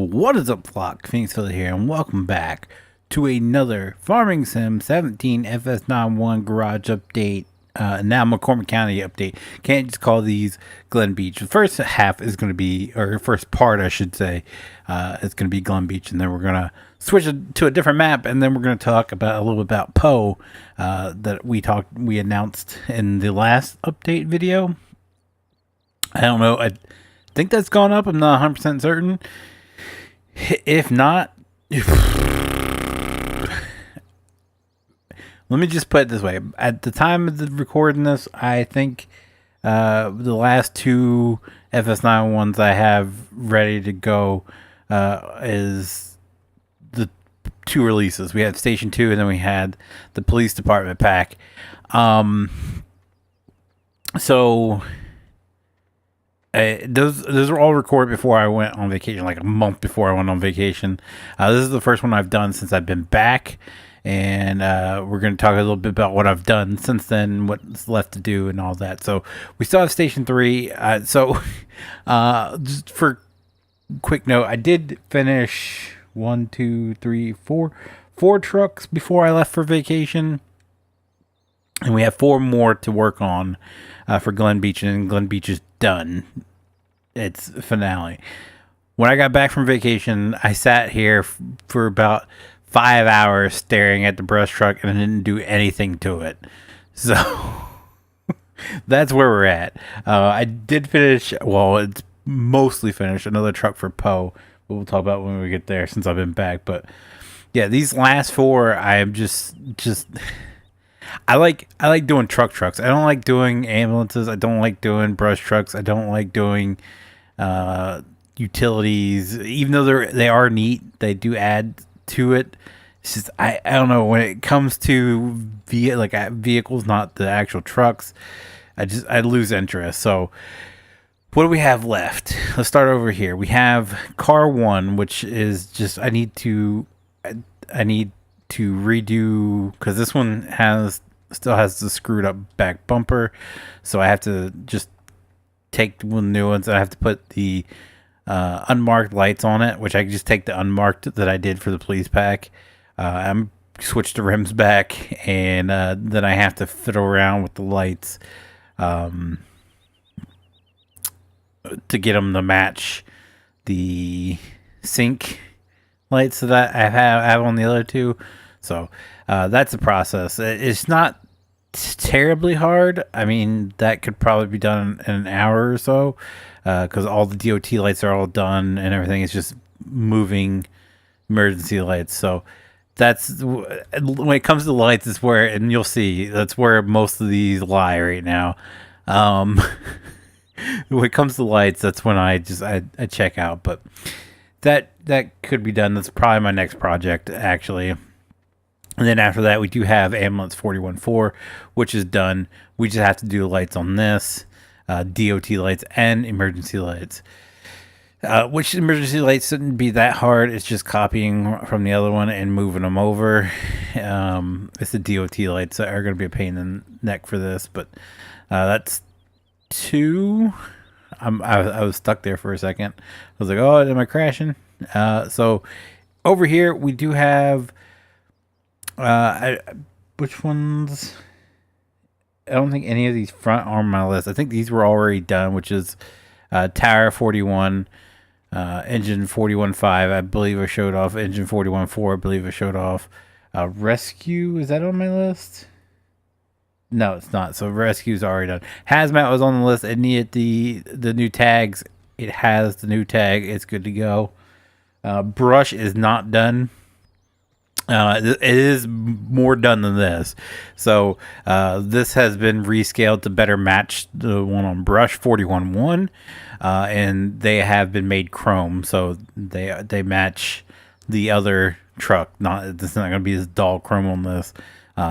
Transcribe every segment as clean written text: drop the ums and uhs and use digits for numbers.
What is up, flock? Feenix here, and welcome back to another Farming Sim 17 FS91 garage update. Now McCormick County update. Can't just call these Glynn Beach. The first half is going to be, or first part, I should say, is going to be Glynn Beach, and then we're going to switch it to a different map, and then we're going to talk about a little bit about Poe that we announced in the last update video. I don't know. I think that's gone up. I'm not 100% certain. If not, let me just put it this way. At the time of the recording this, I think the last two FS9 ones I have ready to go is the two releases. We had Station 2 and then we had the Police Department pack. So those were all recorded before I went on vacation, like a month before I went on vacation. This is the first one I've done since I've been back, and we're going to talk a little bit about what I've done since then, what's left to do, and all that. So we still have Station 3. Just for quick note, I did finish 4 trucks before I left for vacation, and we have 4 more to work on for Glynn Beach, and Glynn Beach is done. It's finale. When I got back from vacation, I sat here for about 5 hours staring at the brush truck and I didn't do anything to it. So that's where we're at. I did finish, well, it's mostly finished, another truck for Poe. We'll talk about when we get there since I've been back. But yeah, these last 4, I am just I like doing trucks. I don't like doing ambulances. I don't like doing brush trucks. I don't like doing utilities. Even though they are neat, they do add to it. It's just I don't know, when it comes to vehicles, not the actual trucks, I lose interest. So what do we have left? Let's start over here. We have car 1, which is just I need to redo, because this one still has the screwed up back bumper, so I have to just take one of the new ones. I have to put the unmarked lights on it, which I can just take the unmarked that I did for the police pack. I'm switch the rims back, and then I have to fiddle around with the lights to get them to match the sync lights that I have on the other 2. So that's the process. It's not terribly hard. I mean, that could probably be done in an hour or so, because all the DOT lights are all done and everything is just moving emergency lights. So that's when it comes to lights, is where, and you'll see, that's where most of these lie right now. When it comes to lights, that's when I check out. But that could be done. That's probably my next project, actually. And then after that, we do have Ambulance 414, which is done. We just have to do lights on this, DOT lights and emergency lights. Which emergency lights shouldn't be that hard. It's just copying from the other one and moving them over. It's the DOT lights that are going to be a pain in the neck for this. But that's 2. I was stuck there for a second. I was like, oh, am I crashing? So over here, we do have... which ones? I don't think any of these front are on my list. I think these were already done, which is Tower 41, Engine 41.5, I believe I showed off. Engine 41.4, I believe I showed off. Rescue, is that on my list? No, it's not. So Rescue's already done. Hazmat was on the list. It needed the new tags. It has the new tag. It's good to go. Brush is not done. It is more done than this. So this has been rescaled to better match the one on Brush 41.1, and they have been made chrome, so they match the other truck. It's not going to be this dull chrome on this.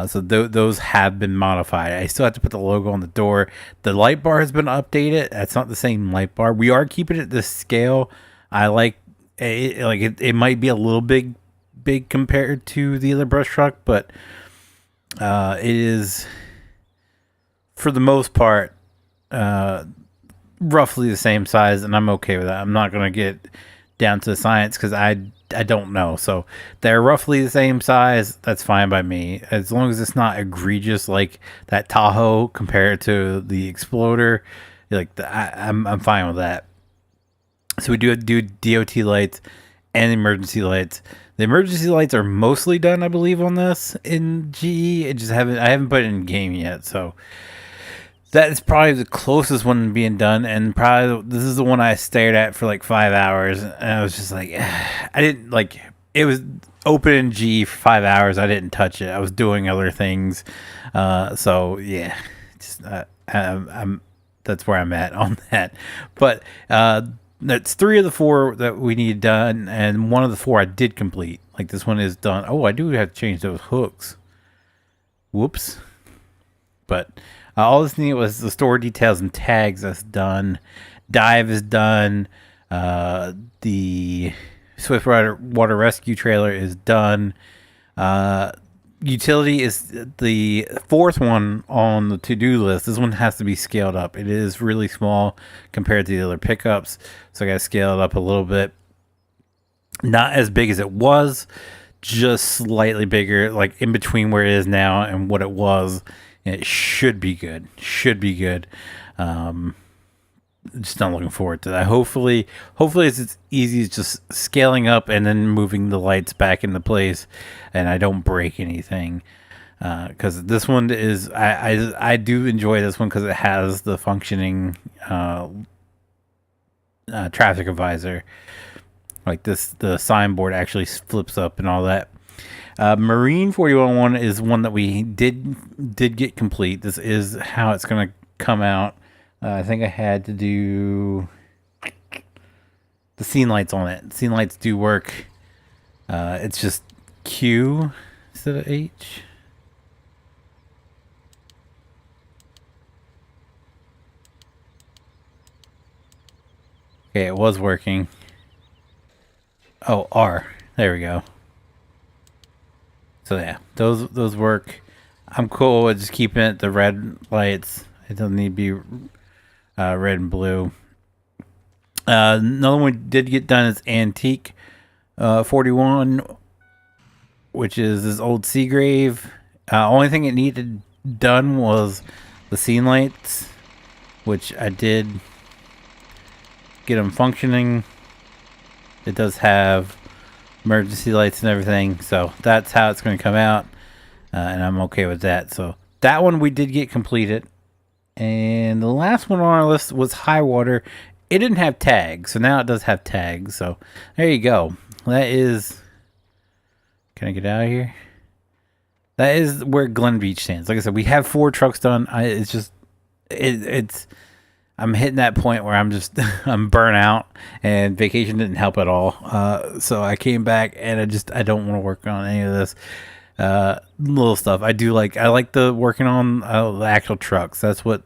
So those have been modified. I still have to put the logo on the door. The light bar has been updated. That's not the same light bar. We are keeping it this scale. I like it. It might be a little big compared to the other brush truck, but it is, for the most part, roughly the same size, and I'm okay with that. I'm not going to get down to science because I don't know. So they're roughly the same size. That's fine by me, as long as it's not egregious like that Tahoe compared to the Exploder. Like I'm fine with that. So we do DOT lights and emergency lights. The emergency lights are mostly done, I believe, on this in GE. I haven't put it in game yet, so that is probably the closest one being done. And probably this is the one I stared at for like 5 hours, and I was just like, I didn't like. It was open in GE for 5 hours. I didn't touch it. I was doing other things, so yeah, just that's where I'm at on that. But that's 3 of the 4 that we need done, and 1 of the 4 I did complete. Like this one is done. Oh, I do have to change those hooks. Whoops. But all this needed was the store details and tags. That's done. Dive is done. The Swift Water Rescue trailer is done. Utility is the 4th one on the to-do list. This one has to be scaled up. It is really small compared to the other pickups, so I got to scale it up a little bit. Not as big as it was, just slightly bigger, like in between where it is now and what it was. And it should be good. Just not looking forward to that. Hopefully it's as easy as just scaling up and then moving the lights back into place, and I don't break anything. Because this one is, I do enjoy this one because it has the functioning traffic advisor. Like this, the signboard actually flips up and all that. Marine 411 is one that we did get complete. This is how it's going to come out. I think I had to do the scene lights on it. Scene lights do work. It's just Q instead of H. Okay, it was working. Oh, R. There we go. So yeah, those work. I'm cool with just keeping it the red lights. It doesn't need to be red and blue. Another one we did get done is Antique 41, which is this old Seagrave. Only thing it needed done was the scene lights, which I did get them functioning. It does have emergency lights and everything, so that's how it's going to come out, and I'm okay with that. So that one we did get completed. And the last one on our list was High Water. It didn't have tags, so now it does have tags. So there you go. That is... Can I get out of here? That is where Glynn Beach stands. Like I said, we have 4 trucks done. It's just... It's... I'm hitting that point where I'm just... I'm burnt out, and vacation didn't help at all. So I came back, and I don't want to work on any of this. Little stuff. I like the working on the actual trucks. That's what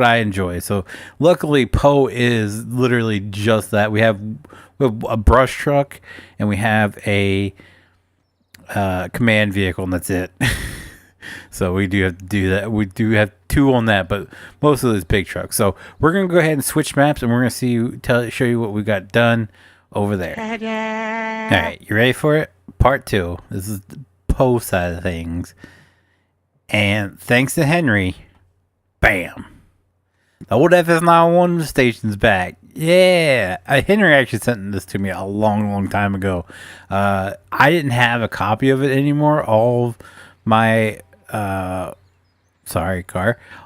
I enjoy. So luckily Poe is literally just that. We have a brush truck and we have a command vehicle, and that's it. So we do have to do that. We do have 2 on that, but most of those big trucks. So we're gonna go ahead and switch maps, and we're gonna show you what we got done over there. All right, you ready for it? Part 2. This is the Poe side of things. And thanks to Henry, bam, the old FS911 station's back. Yeah, Henry actually sent this to me a long time ago. I didn't have a copy of it anymore. All of my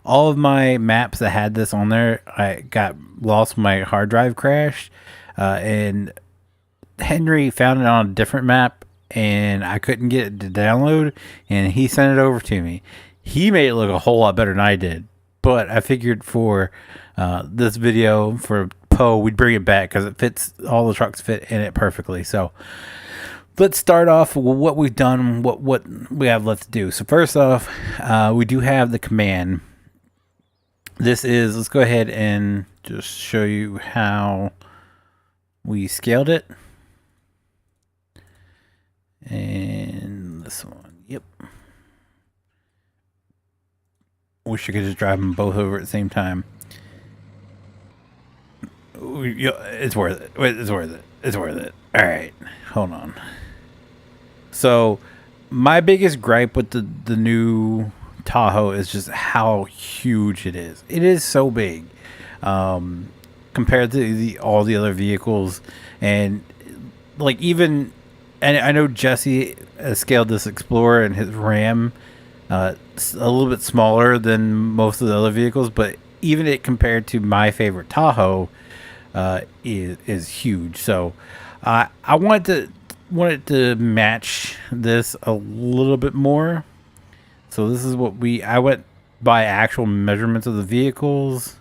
all of my maps that had this on there, I got lost when my hard drive crashed, and Henry found it on a different map, and I couldn't get it to download, and he sent it over to me. He made it look a whole lot better than I did, but I figured for this video for Poe, we'd bring it back because it fits, all the trucks fit in it perfectly. So let's start off with what we've done, what we have left to do. So first off, we do have the command. This is, let's go ahead and just show you how we scaled it. And this one, yep. Wish I could just drive them both over at the same time. It's worth it. It's worth it. It's worth it. All right, hold on. So, my biggest gripe with the new Tahoe is just how huge it is. It is so big, compared to all the other vehicles, and like even, and I know Jesse scaled this Explorer and his Ram, a little bit smaller than most of the other vehicles, but even it compared to my favorite Tahoe, is huge. So, I wanted to match this a little bit more. So this is what I went by actual measurements of the vehicles,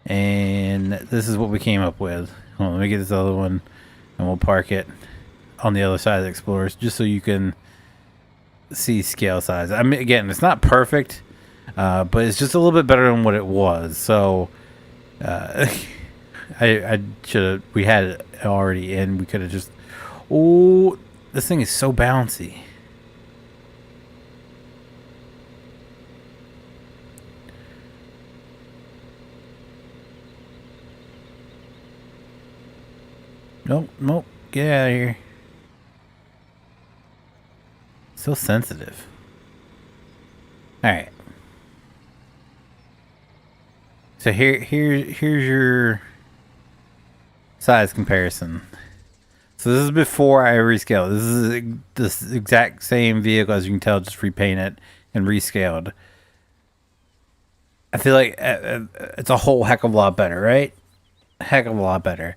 and this is what we came up with. Hold on, let me get this other one, and we'll park it on the other side of the Explorers, just so you can see scale size. I mean, again, it's not perfect, but it's just a little bit better than what it was. So, I should have. We had it already in. We could have just. Oh, this thing is so bouncy. Nope. Get out of here. So sensitive. Alright. So here's your size comparison. So this is before I rescaled. This is this exact same vehicle, as you can tell, just repainted and rescaled. I feel like it's a whole heck of a lot better, right? Heck of a lot better.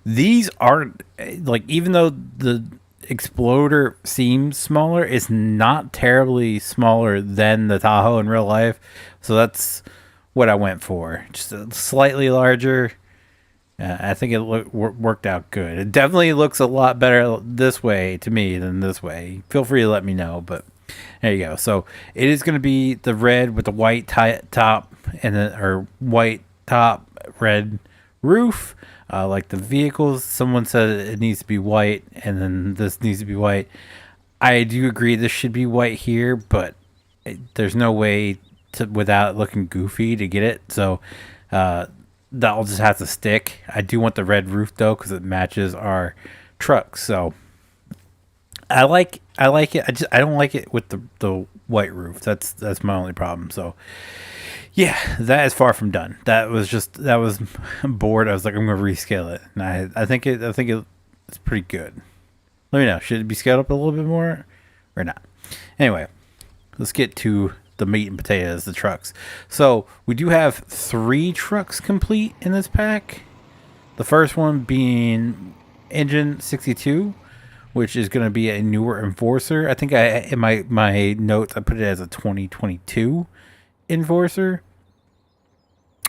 These aren't, like, even though the Exploder seems smaller, it's not terribly smaller than the Tahoe in real life. So that's what I went for. Just a slightly larger. I think it worked out good. It definitely looks a lot better this way to me than this way. Feel free to let me know, but there you go. So it is going to be the red with the white top and or white top, red roof. Like the vehicles, someone said it needs to be white, and then this needs to be white. I do agree this should be white here, but there's no way to without looking goofy to get it. So that'll just have to stick. I do want the red roof though, because it matches our truck. So I like it. I don't like it with the white roof. That's my only problem. So yeah, that is far from done. That was bored. I was like, I'm gonna rescale it, and I think it's pretty good. Let me know. Should it be scaled up a little bit more or not? Anyway, let's get to the meat and potatoes, the trucks. So we do have 3 trucks complete in this pack. The first one being Engine 62, which is going to be a newer Enforcer. I think in my notes I put it as a 2022 Enforcer.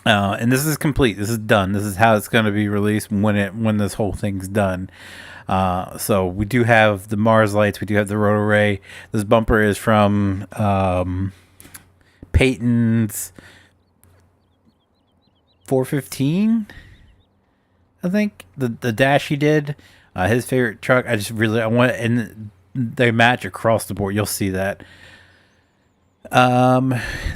And this is complete. This is done. This is how it's going to be released when this whole thing's done. So we do have the Mars lights. We do have the rotor ray. This bumper is from Peyton's 415. I think the dash he did. His favorite truck. I want it, and they match across the board. You'll see that.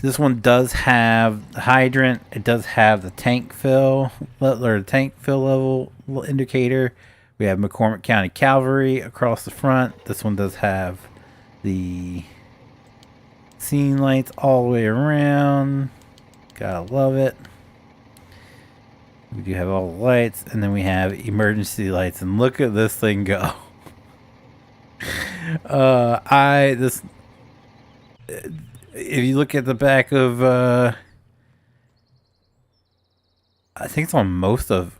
This one does have the hydrant. It does have the tank fill level indicator. We have McCormick County Cavalry across the front. This one does have the scene lights all the way around. Gotta love it. We do have all the lights, and then we have emergency lights. And look at this thing go. If you look at the back of, I think it's on most of.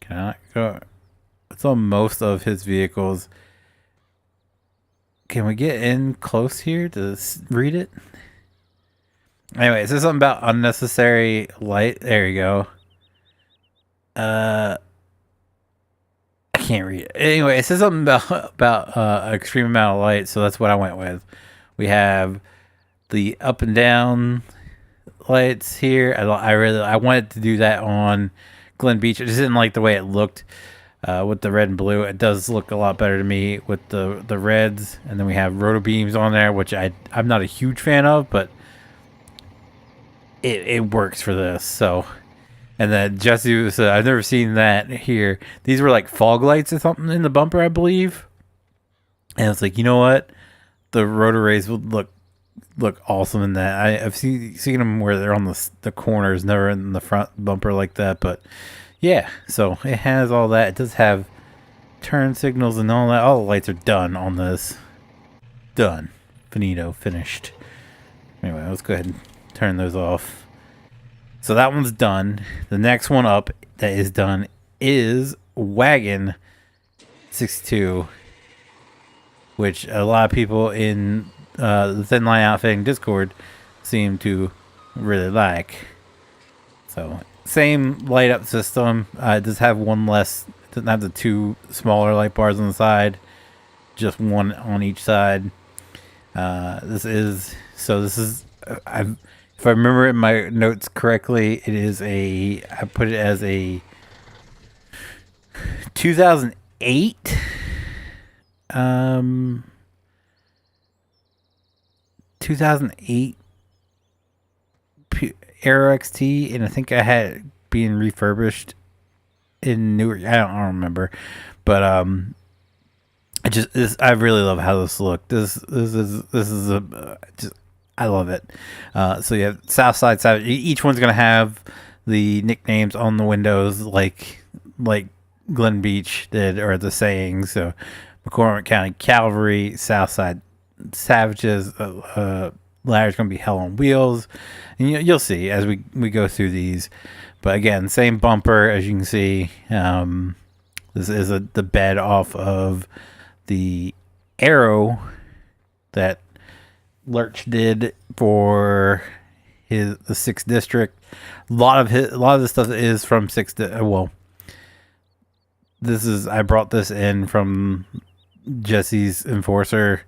Can I go? It's on most of his vehicles. Can we get in close here to read it? Anyway, it says something about unnecessary light. There you go. I can't read it. Anyway, it says something about an extreme amount of light, so that's what I went with. We have the up and down lights here. I wanted to do that on Glynn Beach. I just didn't like the way it looked with the red and blue. It does look a lot better to me with the reds. And then we have rotor beams on there, which I'm not a huge fan of, but it works for this. So And then Jesse said, I've never seen that here. These were like fog lights or something in the bumper, I believe. And it's like, you know what? The rotor rays would look awesome in that. I've seen them where they're on the corners, never in the front bumper like that. But yeah, so it has all that. It does have turn signals and all that. All the lights are done on this. Done. Finito. Finished. Anyway, let's go ahead and turn those off. So that one's done. The next one up that is done is Wagon 62, which a lot of people in the Thin Line Outfitting Discord seem to really like. So same light up system. It does have one less. It doesn't have the two smaller light bars on the side, just one on each side. This is if I remember in my notes correctly, it is I put it as a 2008 2008 Aero XT, and I think I had it being refurbished in Newark. I don't remember, but I really love how this looked. This is I love it. So you have South Side. Each one's gonna have the nicknames on the windows, like Glynn Beach did, or the saying. So McCormick County Cavalry, Southside Savages, ladder's gonna be Hell on Wheels, and you'll see as we go through these. But again, same bumper as you can see. This is the bed off of the Arrow that Lurch did for the 6th district. A lot of this stuff is from 6th. Well, I brought this in from Jesse's Enforcer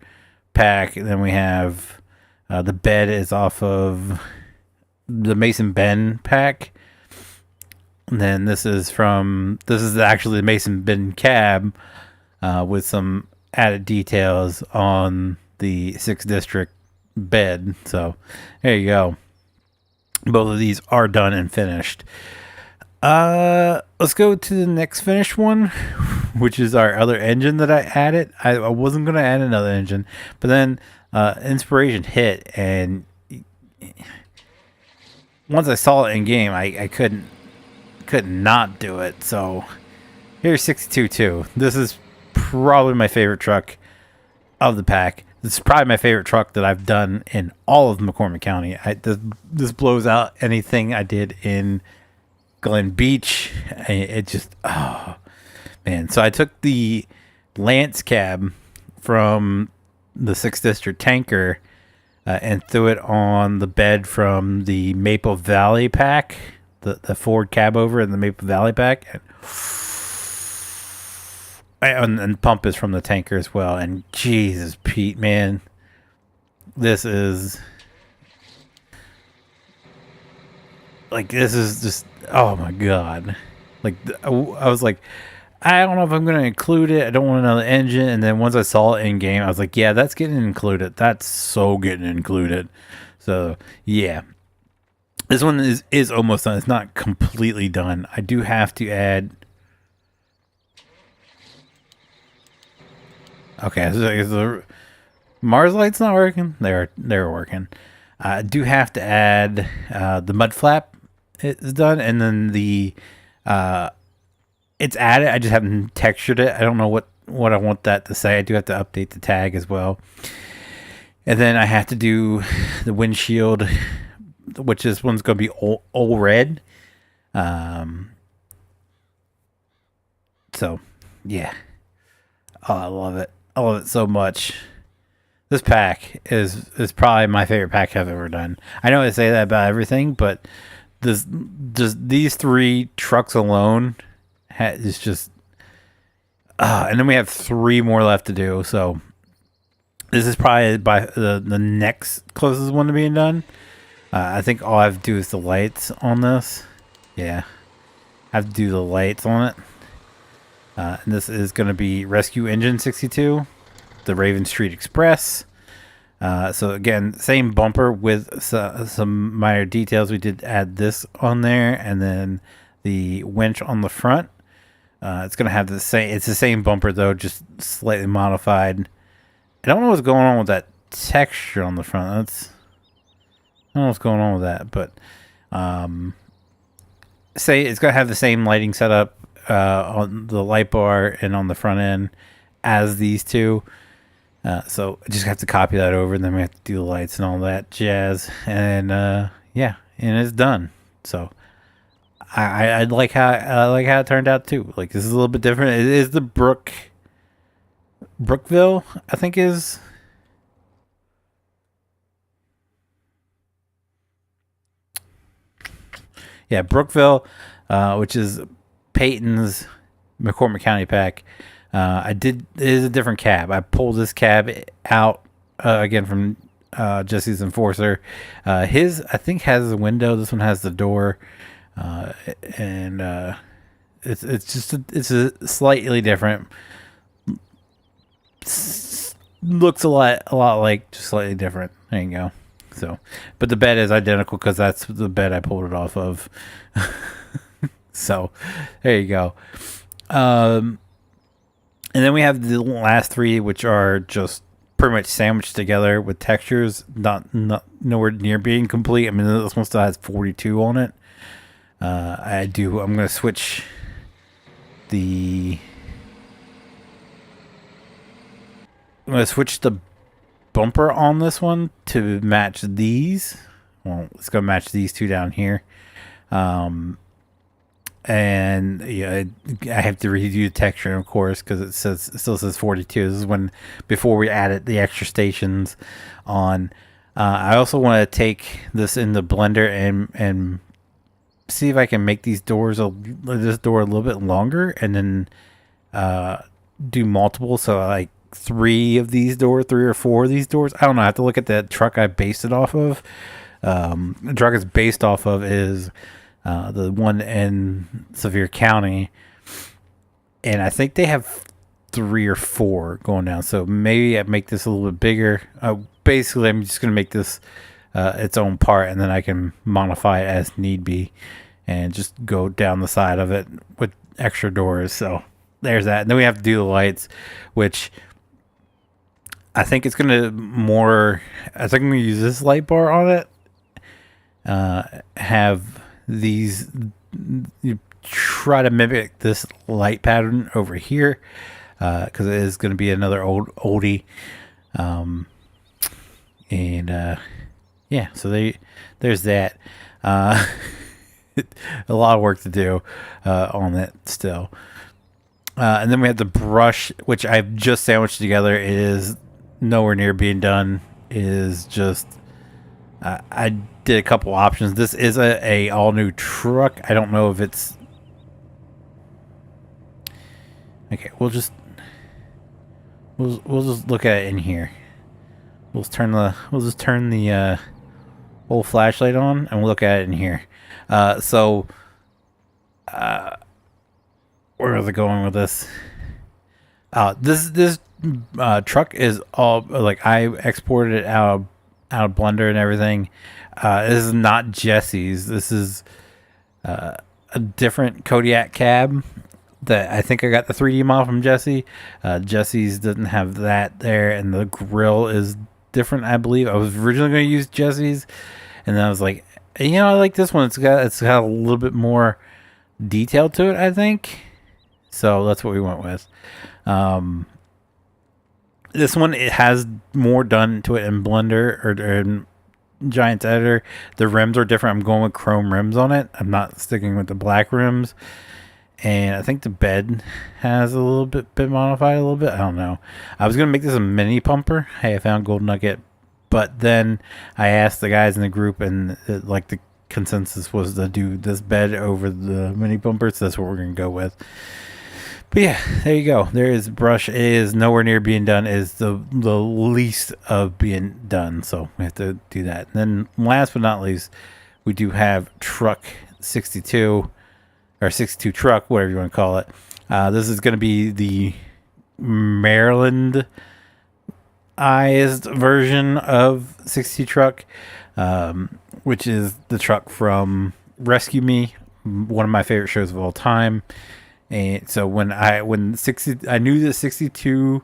pack. And then we have the bed is off of the Mason Ben pack. And then this is actually the Mason Ben cab with some added details on the 6th district bed. So there you go. Both of these are done and finished. Let's go to the next finished one, which is our other engine that I added. I wasn't going to add another engine, but then inspiration hit, and once I saw it in game, I could not do it. So here's 62.2. This is probably my favorite truck of the pack. This is probably my favorite truck that I've done in all of McCormick County. This blows out anything I did in Glynn Beach. It just, oh man. So I took the Lance cab from the 6th District tanker and threw it on the bed from the Maple Valley pack, the Ford cab over in the Maple Valley pack. And pump is from the tanker as well. And Jesus, Pete, man, this is just, oh my God. Like, I was like, I don't know if I'm going to include it. I don't want another engine. And then once I saw it in game, I was like, yeah, that's getting included. That's so getting included. So yeah, this one is almost done. It's not completely done. I do have to add. Okay, so is the Mars light's not working? They're working. I do have to add the mud flap is done, and then the it's added. I just haven't textured it. I don't know what I want that to say. I do have to update the tag as well, and then I have to do the windshield, which this one's going to be all red. So yeah, oh, I love it. I love it so much. This pack is probably my favorite pack I've ever done. I know I say that about everything, but these 3 trucks alone is just. And then we have 3 more left to do. So this is probably by the next closest one to being done. I think all I have to do is the lights on this. Yeah, I have to do the lights on it. And this is going to be Rescue Engine 62, the Raven Street Express. So again, same bumper with some minor details. We did add this on there, and then the winch on the front. It's gonna have the same. It's the same bumper though, just slightly modified. I don't know what's going on with that texture on the front. I don't know what's going on with that, but say it's gonna have the same lighting setup on the light bar and on the front end as these two. So I just have to copy that over, and then we have to do the lights and all that jazz. And yeah, and it's done. So I like how it turned out too. Like, this is a little bit different. It is the Brookville, I think is. Yeah, Brookville, which is Peyton's McCormick County pack. It is a different cab. I pulled this cab out again from Jesse's Enforcer. His, I think, has a window. This one has the door, and it's a slightly different. Looks a lot like, just slightly different. There you go. So, but the bed is identical because that's the bed I pulled it off of. So, there you go. And then we have the last three, which are just pretty much sandwiched together with textures, not nowhere near being complete. I mean, this one still has 42 on it. I'm going to switch the bumper on this one to match these. Well, it's going to match these two down here. And yeah, I have to redo the texture, of course, because it still says 42. This is before we added the extra stations on. I also want to take this in the blender and see if I can make this door a little bit longer, and then do multiple. So like 3 or 4 of these doors. I don't know. I have to look at the truck I based it off of. The truck it's based off of is the one in Sevier County, and I think they have 3 or 4 going down. So maybe I make this a little bit bigger. Basically, I'm just going to make this its own part, and then I can modify it as need be, and just go down the side of it with extra doors. So there's that. And then we have to do the lights, which I think it's going to I think I'm going to use this light bar on it. Have these, you try to mimic this light pattern over here, because it is going to be another oldie. Yeah, so there's that. A lot of work to do on it still. And then we have the brush, which I've just sandwiched together. It is nowhere near being done. It is just I did a couple options. This is a all new truck. I don't know if it's okay. We'll just look at it in here. We'll just turn the old flashlight on, and we'll look at it in here. So where was I going with this? This truck is all like, I exported it out of Blender and everything. This is not Jesse's. This is a different Kodiak cab that I think I got the 3D model from Jesse. Jesse's doesn't have that there, and the grill is different, I believe. I was originally going to use Jesse's, and then I was like, I like this one. It's got a little bit more detail to it, I think. So that's what we went with. This one, it has more done to it in Blender or in Giants Editor. The rims are different. I'm going with chrome rims on it. I'm not sticking with the black rims. And I think the bed has a little bit modified a little bit. I don't know. I was going to make this a mini pumper. Hey, I found gold nugget. But then I asked the guys in the group, and the consensus was to do this bed over the mini pumper. So that's what we're going to go with. But yeah, there you go. There is brush. It is nowhere near being done. It is the least of being done. So we have to do that. And then last but not least, we do have truck 62, or 62 truck, whatever you want to call it. This is going to be the Marylandized version of 62 truck, which is the truck from Rescue Me one of my favorite shows of all time. And so when I knew the 62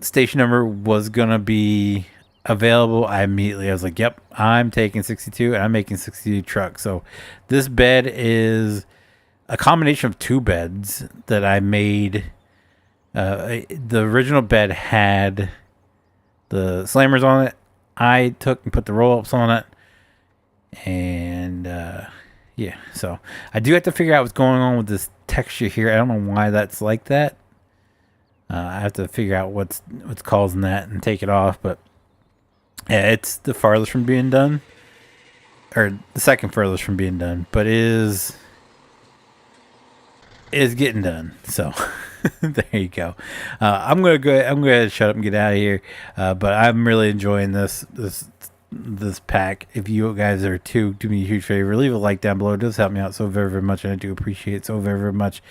station number was gonna be available, I was like, yep, I'm taking 62 and I'm making 62 truck. So this bed is a combination of two beds that I made. The original bed had the slammers on it. I took and put the roll-ups on it. And yeah, so I do have to figure out what's going on with this texture here. I don't know why that's like that. I have to figure out what's causing that and take it off. But yeah, it's the farthest from being done, or the second furthest from being done, but is getting done. So there you go. I'm gonna shut up and get out of here. But I'm really enjoying this pack. If you guys are too, do me a huge favor, leave a like down below. It does help me out so very, very much, and I do appreciate it so very, very much.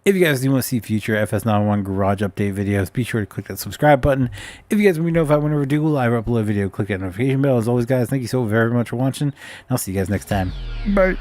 If you guys do want to see future FS91 garage update videos, be sure to click that subscribe button. If you guys want to be notified whenever I do live upload a video, click that notification bell. As always, guys, thank you so very much for watching, and I'll see you guys next time. Bye.